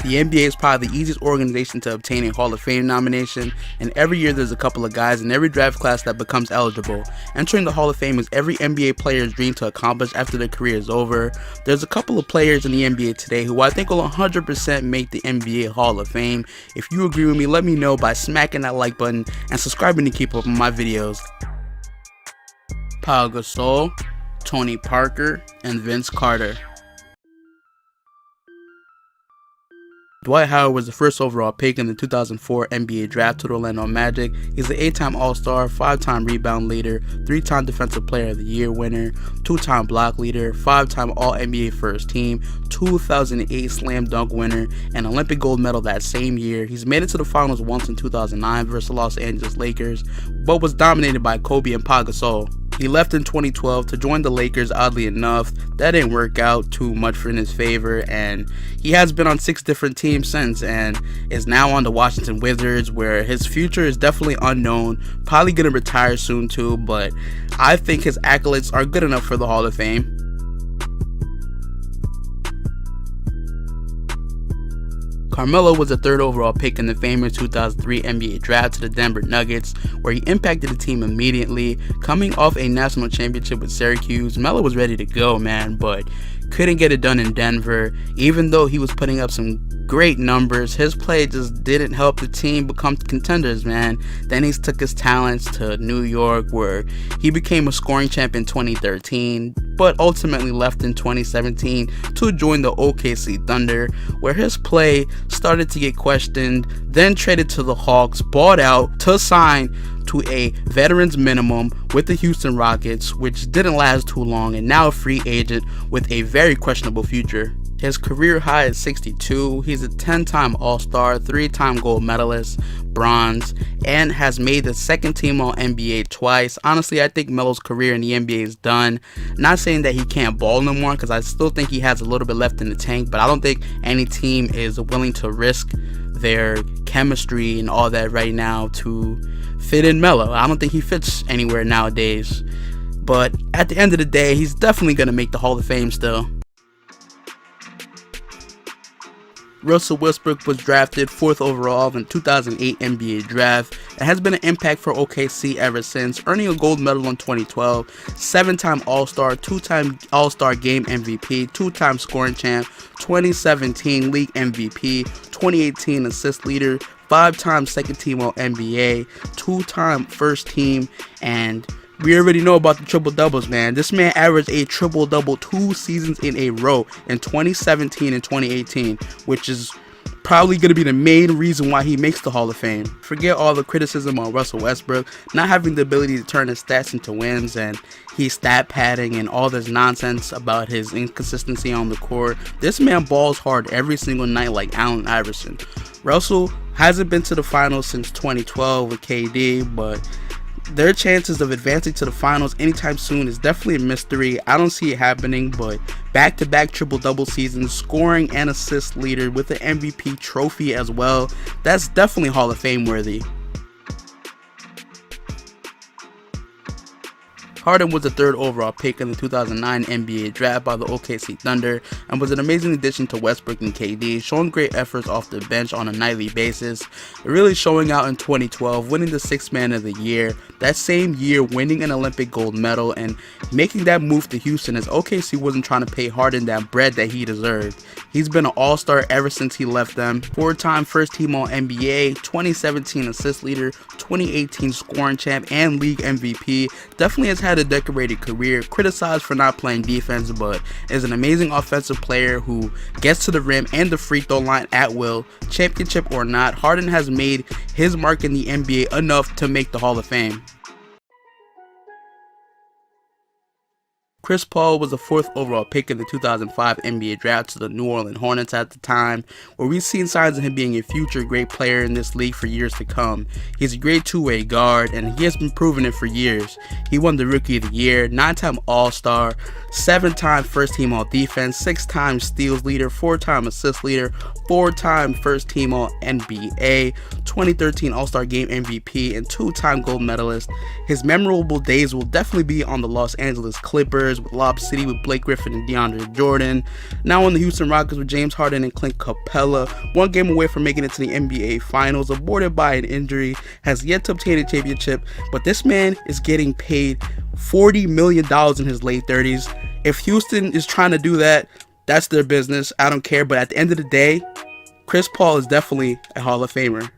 The NBA is probably the easiest organization to obtain a Hall of Fame nomination, and every year there's a couple of guys in every draft class that becomes eligible. Entering the Hall of Fame is every NBA player's dream to accomplish after their career is over. There's a couple of players in the NBA today who I think will 100% make the NBA Hall of Fame. If you agree with me, let me know by smacking that like button and subscribing to keep up with my videos. Pau Gasol, Tony Parker, and Vince Carter. Dwight Howard was the first overall pick in the 2004 NBA draft to the Orlando Magic. He's an 8-time All-Star, 5-time rebound leader, 3-time Defensive Player of the Year winner, 2-time block leader, 5-time All-NBA First Team, 2008 Slam Dunk winner, and Olympic gold medal that same year. He's made it to the finals once in 2009 versus the Los Angeles Lakers, but was dominated by Kobe and Pau Gasol. He left in 2012 to join the Lakers. Oddly enough, that didn't work out too much in his favor, and he has been on 6 different teams since and is now on the Washington Wizards, where his future is definitely unknown. Probably gonna retire soon too, but I think his accolades are good enough for the Hall of Fame. Carmelo was the 3rd overall pick in the famous 2003 NBA draft to the Denver Nuggets, where he impacted the team immediately. Coming off a national championship with Syracuse, Melo was ready to go, man, but couldn't get it done in Denver. Even though he was putting up some great numbers, his play just didn't help the team become contenders, man. Then he took his talents to New York, where he became a scoring champ in 2013, but ultimately left in 2017 to join the OKC Thunder, where his play started to get questioned, then traded to the Hawks, bought out to sign to a veterans minimum with the Houston Rockets, which didn't last too long, and now a free agent with a very questionable future. His career high is 62. He's a 10-time All-Star, 3-time gold medalist, bronze, and has made the 2nd team All-NBA twice. Honestly, I think Melo's career in the NBA is done. Not saying that he can't ball no more, because I still think he has a little bit left in the tank, but I don't think any team is willing to risk their chemistry and all that right now to fit in Melo. I don't think he fits anywhere nowadays. But at the end of the day, he's definitely going to make the Hall of Fame still. Russell Westbrook was drafted 4th overall in the 2008 NBA draft and has been an impact for OKC ever since, earning a gold medal in 2012, 7-time All-Star, 2-time All-Star Game MVP, 2-time scoring champ, 2017 League MVP, 2018 assist leader, 5-time 2nd team All-NBA, 2-time first team, and we already know about the triple doubles, man. This man averaged a triple double 2 seasons in a row in 2017 and 2018, which is probably going to be the main reason why he makes the Hall of Fame. Forget all the criticism on Russell Westbrook not having the ability to turn his stats into wins, and he's stat padding and all this nonsense about his inconsistency on the court. This man balls hard every single night like Allen Iverson. Russell hasn't been to the finals since 2012 with KD, but their chances of advancing to the finals anytime soon is definitely a mystery. I don't see it happening, but back-to-back triple-double seasons, scoring and assist leader with the MVP trophy as well, that's definitely Hall of Fame worthy. Harden was the 3rd overall pick in the 2009 NBA draft by the OKC Thunder and was an amazing addition to Westbrook and KD, showing great efforts off the bench on a nightly basis, really showing out in 2012, winning the 6th Man of the Year, that same year winning an Olympic gold medal and making that move to Houston as OKC wasn't trying to pay Harden that bread that he deserved. He's been an All-Star ever since he left them, 4-time first team All-NBA, 2017 assist leader, 2018 scoring champ, and league MVP. Definitely has had a decorated career, criticized for not playing defense, but is an amazing offensive player who gets to the rim and the free throw line at will. Championship or not, Harden has made his mark in the NBA enough to make the Hall of Fame. Chris Paul was the 4th overall pick in the 2005 NBA draft to the New Orleans Hornets at the time, where we've seen signs of him being a future great player in this league for years to come. He's a great two-way guard, and he has been proving it for years. He won the Rookie of the Year, 9-time All-Star, 7-time First-Team All-Defense, 6-time steals leader, 4-time assist leader, 4-time First-Team All-NBA, 2013 All-Star Game MVP, and 2-time gold medalist. His memorable days will definitely be on the Los Angeles Clippers, Spurs with Lob City with Blake Griffin and DeAndre Jordan. Now on the Houston Rockets with James Harden and Clint Capella. One game away from making it to the NBA Finals, aborted by an injury, has yet to obtain a championship, but this man is getting paid $40 million in his late 30s. If Houston is trying to do that, that's their business. I don't care, but at the end of the day, Chris Paul is definitely a Hall of Famer.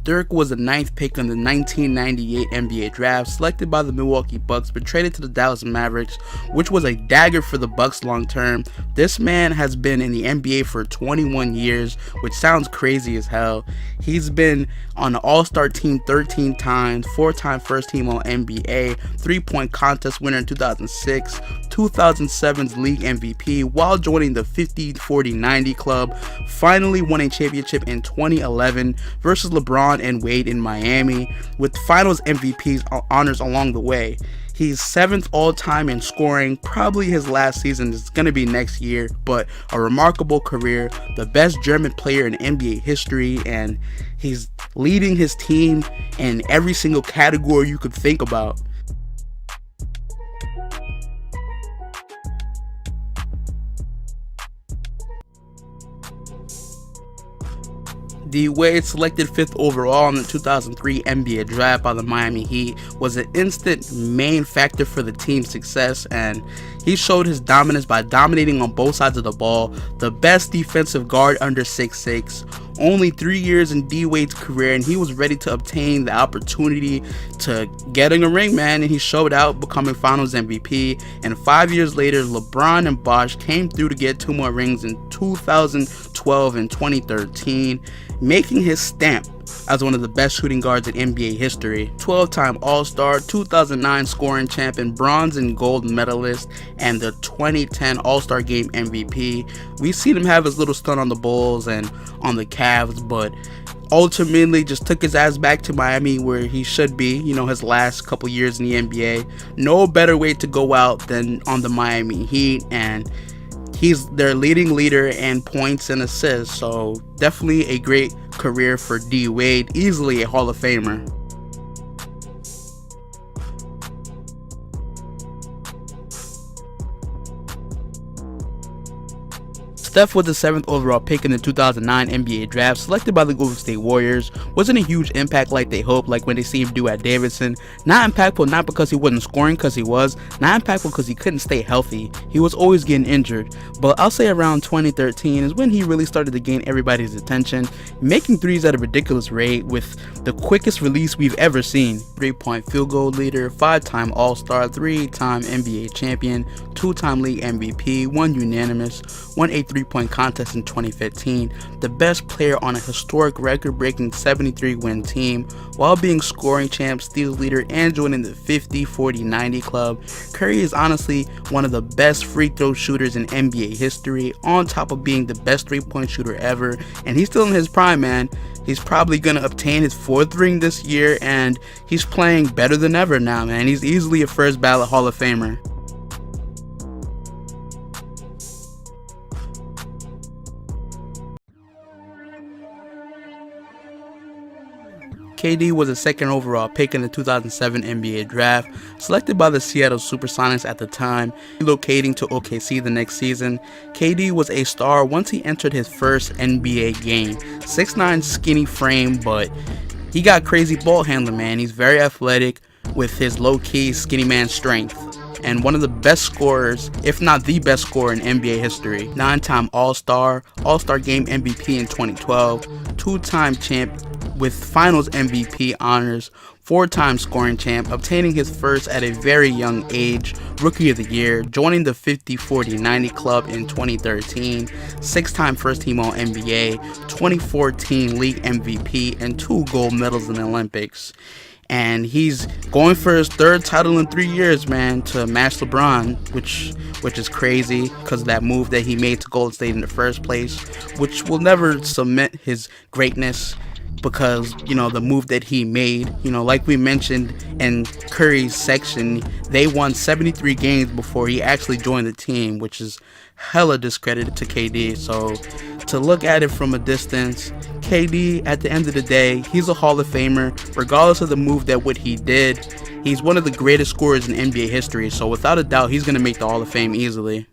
Dirk was the 9th pick in the 1998 NBA draft, selected by the Milwaukee Bucks but traded to the Dallas Mavericks, which was a dagger for the Bucks long term. This man has been in the NBA for 21 years, which sounds crazy as hell. He's been on the All-Star team 13 times, 4-time first team All-NBA, 3-point contest winner in 2006, 2007's league MVP, while joining the 50-40-90 club, finally won a championship in 2011 versus LeBron and Wade in Miami, with finals MVP's honors along the way. He's 7th all-time in scoring. Probably his last season is going to be next year, but a remarkable career, the best German player in NBA history, and he's leading his team in every single category you could think about. D. Wade, selected 5th overall in the 2003 NBA draft by the Miami Heat, was an instant main factor for the team's success, and he showed his dominance by dominating on both sides of the ball, the best defensive guard under 6'6". Only 3 years in D. Wade's career, and he was ready to obtain the opportunity to getting a ring, man, and he showed out, becoming Finals MVP. And 5 years later, LeBron and Bosh came through to get 2 more rings in 2012 and 2013, making his stamp as one of the best shooting guards in NBA history. 12-time All-Star, 2009 scoring champion, bronze and gold medalist, and the 2010 All-Star Game MVP. We've seen him have his little stunt on the Bulls and on the Cavs, but ultimately just took his ass back to Miami where he should be, his last couple years in the NBA. No better way to go out than on the Miami Heat, and he's their leading leader in points and assists, so definitely a great career for D. Wade, easily a Hall of Famer. Steph was the 7th overall pick in the 2009 NBA draft, selected by the Golden State Warriors. Wasn't a huge impact like they hoped, like when they see him do at Davidson. Not impactful not because he wasn't scoring, because he was. Not impactful because he couldn't stay healthy. He was always getting injured. But I'll say around 2013 is when he really started to gain everybody's attention, making threes at a ridiculous rate with the quickest release we've ever seen. 3-point field goal leader, 5-time All-Star, 3-time NBA champion, 2-time league MVP, 1 unanimous, won a 3-point contest in 2015, the best player on a historic record-breaking 73-win team, while being scoring champ, steals leader, and joining the 50-40-90 club. Curry is honestly one of the best free throw shooters in NBA history, on top of being the best 3-point shooter ever, and he's still in his prime, man. He's probably going to obtain his 4th ring this year, and he's playing better than ever now, man. He's easily a first ballot Hall of Famer. KD was a 2nd overall pick in the 2007 NBA draft, selected by the Seattle Supersonics at the time, relocating to OKC the next season. KD was a star once he entered his first NBA game. 6'9", skinny frame, but he got crazy ball handling, man. He's very athletic with his low-key skinny man strength, and one of the best scorers, if not the best scorer in NBA history. 9-time All-Star, All-Star Game MVP in 2012, 2-time champ with Finals MVP honors, 4-time scoring champ, obtaining his first at a very young age, Rookie of the Year, joining the 50-40-90 club in 2013, 6-time first team All-NBA, 2014 league MVP, and 2 gold medals in the Olympics. And he's going for his 3rd title in 3 years, man, to match LeBron, which is crazy because of that move that he made to Golden State in the first place, which will never cement his greatness because, the move that he made, like we mentioned in Curry's section, they won 73 games before he actually joined the team, which is hella discredited to KD. So to look at it from a distance, KD, at the end of the day, he's a Hall of Famer. Regardless of the move that what he did, he's one of the greatest scorers in NBA history. So without a doubt, he's going to make the Hall of Fame easily.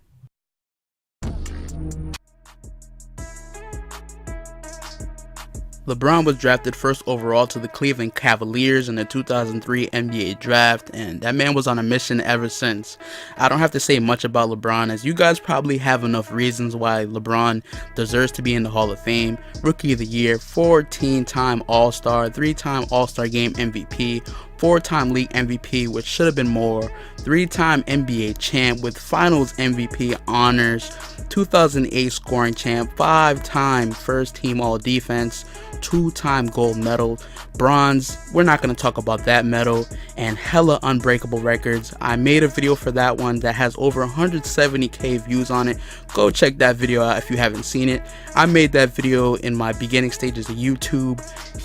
LeBron was drafted first overall to the Cleveland Cavaliers in the 2003 NBA draft, and that man was on a mission ever since. I don't have to say much about LeBron, as you guys probably have enough reasons why LeBron deserves to be in the Hall of Fame. Rookie of the Year, 14-time All-Star, 3-time All-Star Game MVP, 4-time league MVP, which should have been more, 3-time NBA champ with finals MVP honors, 2008 scoring champ, 5-time first team all defense, 2-time gold medal, bronze, we're not going to talk about that medal, and hella unbreakable records. I made a video for that one that has over 170k views on it. Go check that video out if you haven't seen it. I made that video in my beginning stages of YouTube.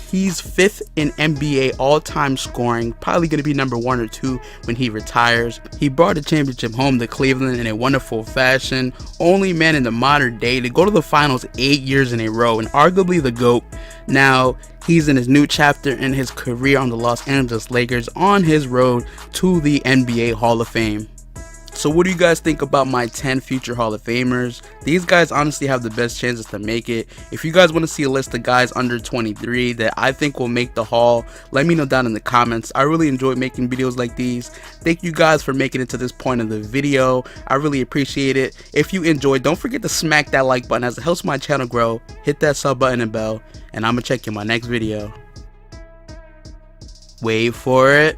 He's 5th in NBA all-time scoring, probably going to be number 1 or 2 when he retires. He brought the championship home to Cleveland in a wonderful fashion. Only man in the modern day to go to the finals 8 years in a row, and arguably the GOAT. Now, he's in his new chapter in his career on the Los Angeles Lakers on his road to the NBA Hall of Fame. So what do you guys think about my 10 future Hall of Famers? These guys honestly have the best chances to make it. If you guys want to see a list of guys under 23 that I think will make the Hall, let me know down in the comments. I really enjoy making videos like these. Thank you guys for making it to this point of the video. I really appreciate it. If you enjoyed, don't forget to smack that like button as it helps my channel grow. Hit that sub button and bell, and I'm going to check you in my next video. Wait for it.